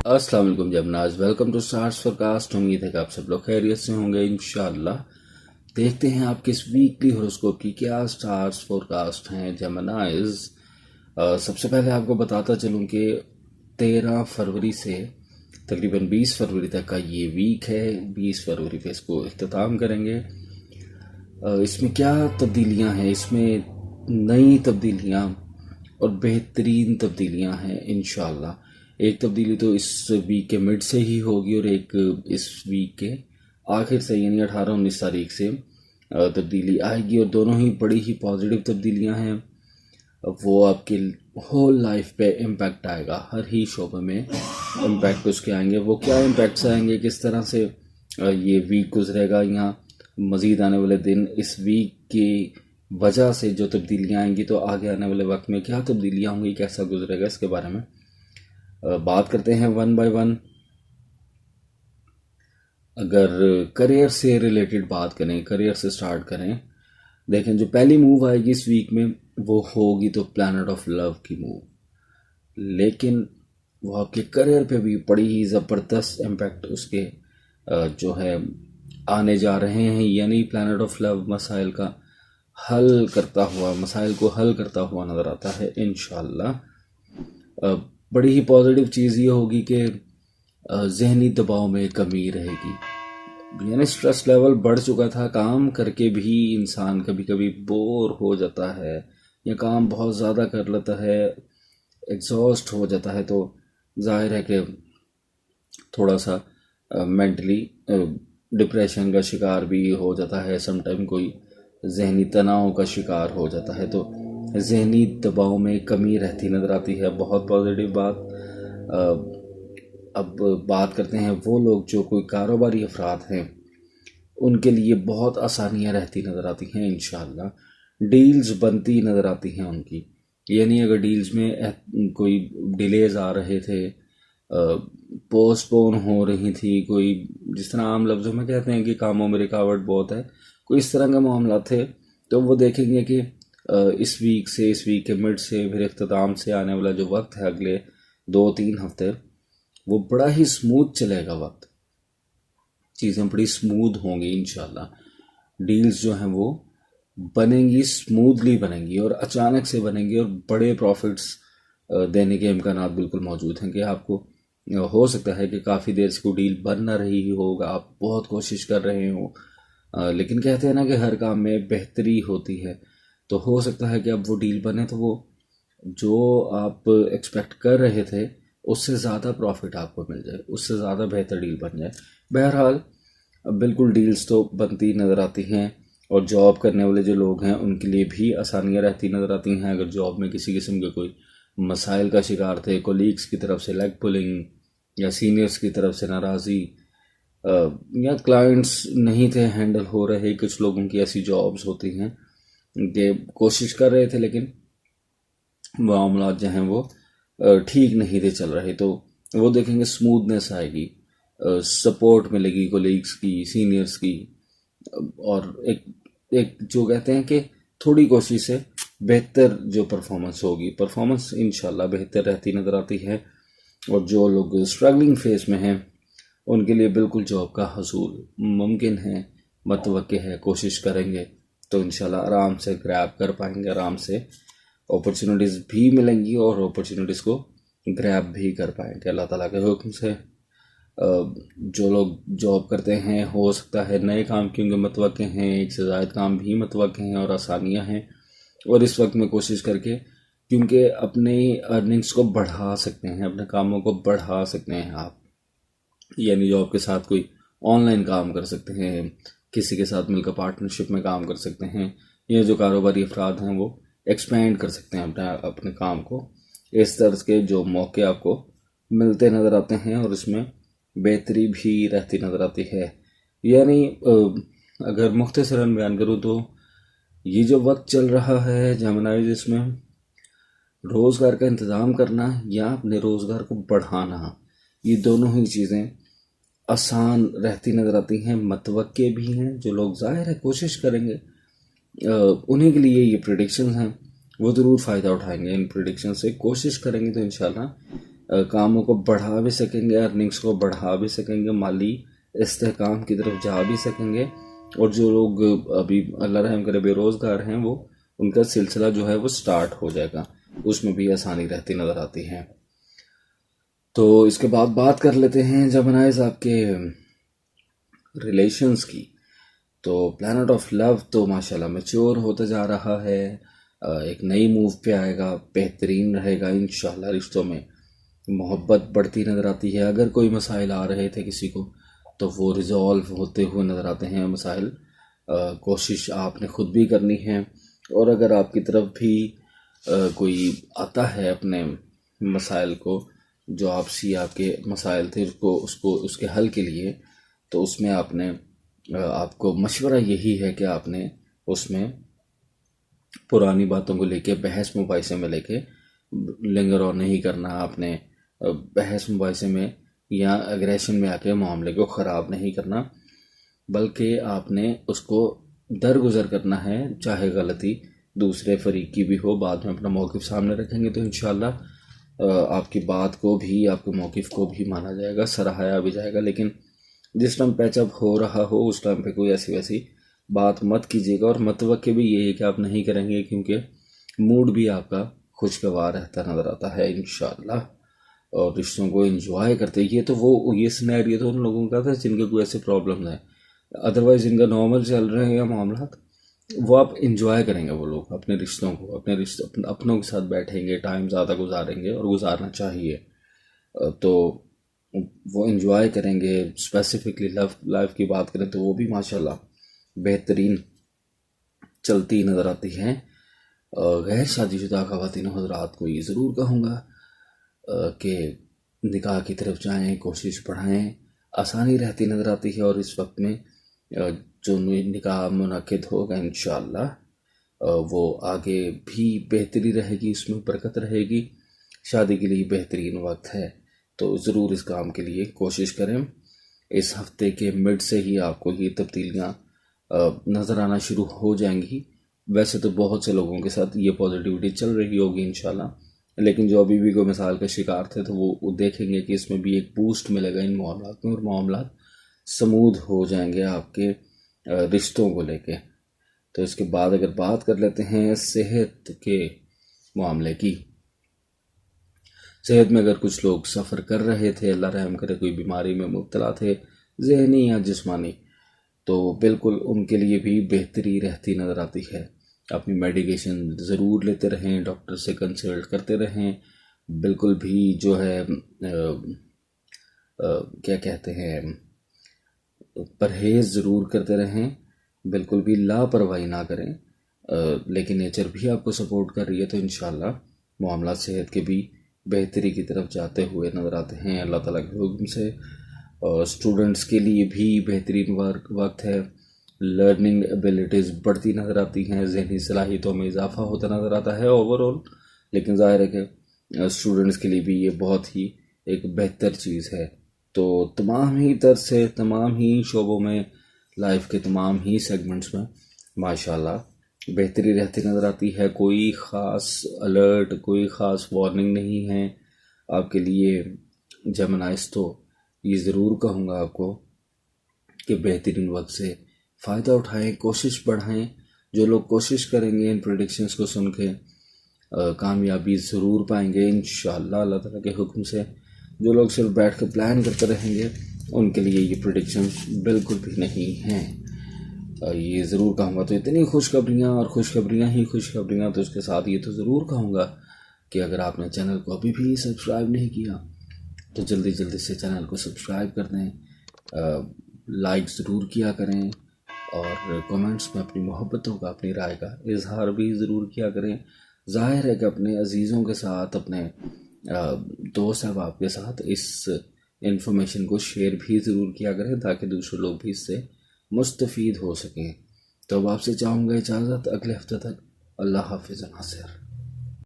अस्सलाम वालेकुम जबनाज, welcome to stars forecast. उम्मीद है कि आप सब लोग खैरियत से होंगे इंशाल्लाह। देखते हैं आपके इस वीकली होरोस्कोप की क्या स्टार्स फोरकास्ट हैं जमनाइज। सबसे पहले आपको बताता चलूं कि 13 फरवरी से तकरीबन 20 फरवरी तक का ये वीक है। 20 फरवरी पे इसको इख्तिताम करेंगे। इसमें क्या तब्दीलियां हैं, इसमें नई तब्दीलियां और बेहतरीन तब्दीलियां हैं इंशाल्लाह। एक तब्दीली तो इस वीक के मिड से ही होगी और एक इस वीक के आखिर से यानी 18-19 तारीख से तब्दीली आएगी, और दोनों ही बड़ी ही पॉजिटिव तब्दीलियां हैं। वो आपके होल लाइफ पे इम्पैक्ट आएगा, हर ही शोबे में इम्पैक्ट उसके आएंगे। वो क्या इम्पैक्ट्स आएंगे, किस तरह से ये वीक गुजरेगा, यहाँ मज़ीद आने वाले दिन, इस वीक की वजह से जो तब्दीलियाँ आएंगी, तो आगे आने वाले वक्त में क्या तब्दीलियाँ होंगी, कैसा गुजरेगा, इसके बारे में बात करते हैं वन बाय वन। अगर करियर से रिलेटेड बात करें, करियर से स्टार्ट करें, देखें जो पहली मूव आएगी इस वीक में वो होगी तो प्लैनेट ऑफ लव की मूव, लेकिन वो आपके करियर पे भी बड़ी ही ज़बरदस्त इम्पैक्ट उसके जो है आने जा रहे हैं। यानी प्लैनेट ऑफ लव मसाइल का हल करता हुआ, मसाइल को हल करता हुआ नज़र आता है इंशाल्लाह। बड़ी ही पॉजिटिव चीज़ ये होगी कि जहनी दबाव में कमी रहेगी। यानी स्ट्रेस लेवल बढ़ चुका था, काम करके भी इंसान कभी कभी बोर हो जाता है या काम बहुत ज़्यादा कर लेता है, एग्जॉस्ट हो जाता है, तो जाहिर है कि थोड़ा सा मेंटली डिप्रेशन का शिकार भी हो जाता है, समटाइम कोई जहनी तनाव का शिकार हो जाता है, तो जहनी दबाव में कमी रहती नज़र आती है। बहुत पॉजिटिव बात। अब बात करते हैं वो लोग जो कोई कारोबारी अफराद हैं, उनके लिए बहुत आसानियां रहती नज़र आती हैं इंशाल्लाह। डील्स बनती नज़र आती हैं उनकी। यानी अगर डील्स में कोई डिलेज आ रहे थे, पोस्टपोन हो रही थी, कोई जिस तरह आम लफ्ज़ों में कहते हैं कि कामों में रुकावट बहुत है, कोई इस तरह का मामला थे, तो वो देखेंगे कि इस वीक से, इस वीक के मिड से फिर इख्तिताम से आने वाला जो वक्त है अगले 2-3 हफ्ते, वो बड़ा ही स्मूथ चलेगा वक्त। चीज़ें बड़ी स्मूथ होंगी इंशाल्लाह। डील्स जो हैं वो बनेंगी, स्मूथली बनेंगी और अचानक से बनेंगी, और बड़े प्रॉफिट्स देने के इम्कानात बिल्कुल मौजूद हैं। कि आपको हो सकता है कि काफ़ी देर से कोई डील बन ना रही होगा, आप बहुत कोशिश कर रहे हो, लेकिन कहते हैं ना कि हर काम में बेहतरी होती है, तो हो सकता है कि अब वो डील बने तो वो जो आप एक्सपेक्ट कर रहे थे उससे ज़्यादा प्रॉफिट आपको मिल जाए, उससे ज़्यादा बेहतर डील बन जाए। बहरहाल बिल्कुल डील्स तो बनती नज़र आती हैं, और जॉब करने वाले जो लोग हैं उनके लिए भी आसानियाँ रहती नज़र आती हैं। अगर जॉब में किसी किस्म के कोई मसाइल का शिकार थे, कोलीग्स की तरफ से लेग पुलिंग या सीनियर्स की तरफ से नाराज़ी, या क्लाइंट्स नहीं थे हैंडल हो रहे, कुछ लोगों की ऐसी जॉब्स होती हैं कि कोशिश कर रहे थे लेकिन मामला जो हैं वो ठीक नहीं थे चल रहे, तो वो देखेंगे स्मूथनेस आएगी, सपोर्ट मिलेगी कोलीग्स की, सीनियर्स की, और एक जो कहते हैं कि थोड़ी कोशिश से बेहतर जो परफॉर्मेंस होगी, परफॉर्मेंस इंशाल्लाह बेहतर रहती नज़र आती है। और जो लोग स्ट्रगलिंग फेज में हैं उनके लिए बिल्कुल जॉब का हसूल मुमकिन है, मतवक्के है, कोशिश करेंगे तो इंशाल्लाह आराम से ग्रैब कर पाएंगे, आराम से अपॉर्चुनिटीज़ भी मिलेंगी और अपॉर्चुनिटीज़ को ग्रैब भी कर पाएंगे अल्लाह ताला के हुक्म से। जो लोग जॉब करते हैं, हो सकता है नए काम क्योंकि मतवक्के हैं, एक से ज़ायद काम भी मतवक्के हैं और आसानियाँ हैं, और इस वक्त में कोशिश करके क्योंकि अपने अर्निंग्स को बढ़ा सकते हैं, अपने कामों को बढ़ा सकते हैं आप। यानी जॉब के साथ कोई ऑनलाइन काम कर सकते हैं, किसी के साथ मिलकर पार्टनरशिप में काम कर सकते हैं, या जो कारोबारी अफराद हैं वो एक्सपेंड कर सकते हैं अपने काम को। इस तरह के जो मौके आपको मिलते नज़र आते हैं और इसमें बेहतरी भी रहती नज़र आती है। यानी अगर मुख्तसरन बयान करूँ तो ये जो वक्त चल रहा है जेमिनी, इसमें रोज़गार का इंतज़ाम करना या अपने रोज़गार को बढ़ाना, ये दोनों ही चीज़ें आसान रहती नज़र आती हैं। मतवक्के भी हैं, जो लोग ज़ाहिर है कोशिश करेंगे, उन्हीं के लिए ये प्रेडिक्शंस हैं, वो ज़रूर फ़ायदा उठाएंगे इन प्रेडिक्शन से। कोशिश करेंगे तो इंशाल्लाह کاموں کو بڑھا بھی سکیں گے، ارننگس کو بڑھا بھی سکیں گے، مالی استحکام کی طرف جا بھی سکیں گے، اور جو لوگ ابھی اللہ رحم کرے بے روزگار ہیں وہ ان کا سلسلہ جو ہے وہ سٹارٹ ہو جائے گا، اس میں بھی آسانی رہتی نظر آتی ہے۔ تو اس کے بعد بات کر لیتے ہیں جمنائی صاحب کے ریلیشنز کی۔ تو پلانٹ آف لو تو ماشاءاللہ میچور ہوتا جا رہا ہے، ایک نئی موو پہ آئے گا، بہترین رہے گا انشاءاللہ، رشتوں میں محبت بڑھتی نظر آتی ہے۔ اگر کوئی مسائل آ رہے تھے کسی کو تو وہ ریزالو ہوتے ہوئے نظر آتے ہیں مسائل۔ کوشش آپ نے خود بھی کرنی ہے، اور اگر آپ کی طرف بھی کوئی آتا ہے اپنے مسائل کو، جو آپسی آپ کے مسائل تھے اس کے حل کے لیے، تو اس میں آپ کو مشورہ یہی ہے کہ آپ نے اس میں پرانی باتوں کو لے کے بحث مباحثے میں لے کے لنگر اور نہیں کرنا، آپ نے بحث مباحثے میں یا اگریشن میں آ کے معاملے کو خراب نہیں کرنا، بلکہ آپ نے اس کو درگزر کرنا ہے، چاہے غلطی دوسرے فریق کی بھی ہو، بعد میں اپنا موقف سامنے رکھیں گے تو انشاءاللہ آپ کی بات کو بھی، آپ کے موقف کو بھی مانا جائے گا، سراہایا بھی جائے گا۔ لیکن جس ٹائم پیچ اپ ہو رہا ہو اس ٹائم پہ کوئی ایسی ویسی بات مت کیجیے گا، اور متوقع بھی یہی ہے کہ آپ نہیں کریں گے، کیونکہ موڈ بھی آپ کا خوشگوار رہتا نظر آتا ہے انشاءاللہ، اور رشتوں کو انجوائے کرتے۔ یہ سینیریو تو ان لوگوں کا تھا جن کے کوئی ایسے پرابلمز ہیں، ادروائز جن کا نارمل چل رہے ہیں یا معاملات، وہ آپ انجوائے کریں گے، وہ لوگ اپنے رشتوں کو، اپنوں کے ساتھ بیٹھیں گے، ٹائم زیادہ گزاریں گے، اور گزارنا چاہیے، تو وہ انجوائے کریں گے۔ اسپیسیفکلی لائف کی بات کریں تو وہ بھی ماشاءاللہ بہترین چلتی نظر آتی ہیں۔ غیر شادی شدہ خواتین و حضرات کو یہ ضرور کہوں گا کہ نکاح کی طرف جائیں، کوشش بڑھائیں، آسانی رہتی نظر آتی ہے، اور اس وقت میں جو نکاح منعقد ہوگا انشاءاللہ وہ آگے بھی بہتری رہے گی، اس میں برکت رہے گی، شادی کے لیے بہترین وقت ہے، تو ضرور اس کام کے لیے کوشش کریں۔ اس ہفتے کے مڈ سے ہی آپ کو یہ تبدیلیاں نظر آنا شروع ہو جائیں گی۔ ویسے تو بہت سے لوگوں کے ساتھ یہ پازیٹیوٹی چل رہی ہوگی انشاءاللہ، لیکن جو ابھی بھی کوئی مثال کا شکار تھے تو وہ دیکھیں گے کہ اس میں بھی ایک بوسٹ ملے گا ان معاملات میں، اور معاملات سمودھ ہو جائیں گے آپ کے رشتوں کو لے کے۔ تو اس کے بعد اگر بات کر لیتے ہیں صحت کے معاملے کی، صحت میں اگر کچھ لوگ سفر کر رہے تھے، اللہ رحم کرے کوئی بیماری میں مبتلا تھے، ذہنی یا جسمانی، تو بالکل ان کے لیے بھی بہتری رہتی نظر آتی ہے۔ اپنی میڈیکیشن ضرور لیتے رہیں، ڈاکٹر سے کنسلٹ کرتے رہیں، بالکل بھی جو ہے کیا کہتے ہیں پرہیز ضرور کرتے رہیں، بالکل بھی لاپرواہی نہ کریں، لیکن نیچر بھی آپ کو سپورٹ کر رہی ہے، تو انشاءاللہ معاملات صحت کے بھی بہتری کی طرف جاتے ہوئے نظر آتے ہیں اللہ تعالیٰ کے حکم سے۔ اور اسٹوڈنٹس کے لیے بھی بہترین وقت ہے، لرننگ ایبیلٹیز بڑھتی نظر آتی ہیں، ذہنی صلاحیتوں میں اضافہ ہوتا نظر آتا ہے اوور آل، لیکن ظاہر ہے کہ اسٹوڈنٹس کے لیے بھی یہ بہت ہی ایک بہتر چیز ہے۔ تو تمام ہی طرز سے، تمام ہی شعبوں میں، لائف کے تمام ہی سیگمنٹس میں ماشاءاللہ بہتری رہتی نظر آتی ہے۔ کوئی خاص الرٹ، کوئی خاص وارننگ نہیں ہے آپ کے لیے جیمنائز، تو یہ ضرور کہوں گا آپ کو کہ بہترین وقت سے فائدہ اٹھائیں، کوشش بڑھائیں۔ جو لوگ کوشش کریں گے ان پریڈکشنز کو سن کے کامیابی ضرور پائیں گے انشاءاللہ اللہ تعالیٰ کے حکم سے۔ جو لوگ صرف بیٹھ کے پلان کرتے رہیں گے ان کے لیے یہ پریڈکشنز بالکل بھی نہیں ہیں، یہ ضرور کہوں گا۔ تو اتنی خوشخبریاں اور خوشخبریاں ہی خوشخبریاں، تو اس کے ساتھ یہ تو ضرور کہوں گا کہ اگر آپ نے چینل کو ابھی بھی سبسکرائب نہیں کیا تو جلدی جلدی سے چینل کو سبسکرائب کر دیں، لائک ضرور کیا کریں، اور کمنٹس میں اپنی محبتوں کا، اپنی رائے کا اظہار بھی ضرور کیا کریں۔ ظاہر ہے کہ اپنے عزیزوں کے ساتھ، اپنے دوست احباب کے ساتھ اس انفارمیشن کو شیئر بھی ضرور کیا کریں تاکہ دوسرے لوگ بھی اس سے مستفید ہو سکیں۔ تو اب آپ سے چاہوں گا اجازت، اگلے ہفتے تک اللہ حافظ ناصر۔